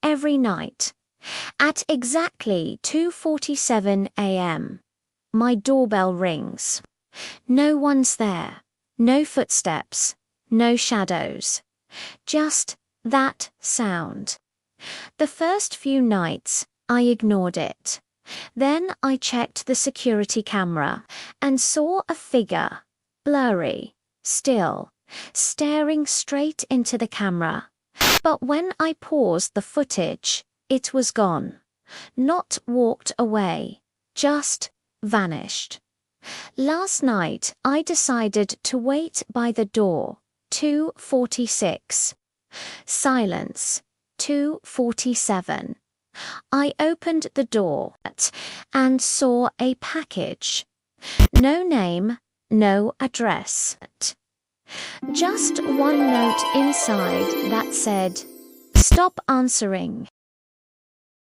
every night. At exactly 2:47 a.m., my doorbell rings. No one's there. No footsteps. No shadows. Just that sound. The first few nights, I ignored it. Then I checked the security camera and saw a figure, blurry, still, staring straight into the camera. But when I paused the footage, it was gone. Not walked away, just vanished. Last night, I decided to wait by the door, 2:46. Silence, 2:47. I opened the door and saw a package. No name, no address. Just one note inside that said, "Stop answering.